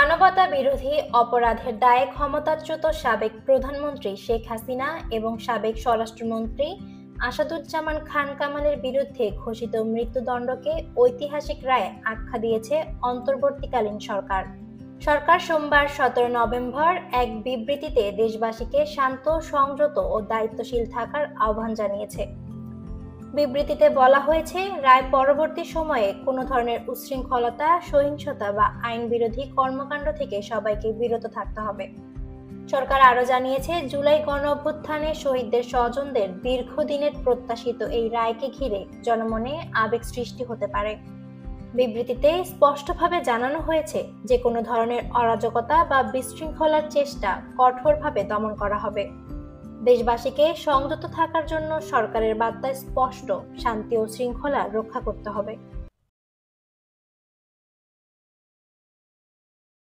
মানবতা বিরোধী অপরাধের দায়ে ক্ষমতাচ্যুত সাবেক প্রধানমন্ত্রী শেখ হাসিনা এবং সাবেক স্বরাষ্ট্রমন্ত্রী আসাদুজ্জামান খান কামালের বিরুদ্ধে ঘোষিত মৃত্যুদণ্ডকে ঐতিহাসিক রায় আখ্যা দিয়েছে অন্তর্বর্তীকালীন সরকার। সরকার সোমবার 17 নভেম্বর এক বিবৃতিতে দেশবাসীকে শান্ত, সংযত ও দায়িত্বশীল থাকার আহ্বান জানিয়েছে। বিবৃতিতে বলা হয়েছে, রায় পরবর্তী সময়ে কোনো ধরনের উচ্ছৃঙ্খলতা, সহিংসতা বা আইন বিরোধী কর্মকাণ্ড থেকে সবাইকে বিরত থাকতে হবে। সরকার আরও জানিয়েছে, জুলাই গণঅভ্যুত্থানে শহীদদের স্বজনদের দীর্ঘদিনের প্রত্যাশিত এই রায়কে ঘিরে জনমনে আবেগ সৃষ্টি হতে পারে। বিবৃতিতে স্পষ্টভাবে জানানো হয়েছে যে কোনো ধরনের অরাজকতা বা বিশৃঙ্খলার চেষ্টা কঠোরভাবে দমন করা হবে। দেশবাসীকে সংযত থাকার জন্য সরকারের বার্তা স্পষ্ট, শান্তি ও শৃঙ্খলা রক্ষা করতে হবে।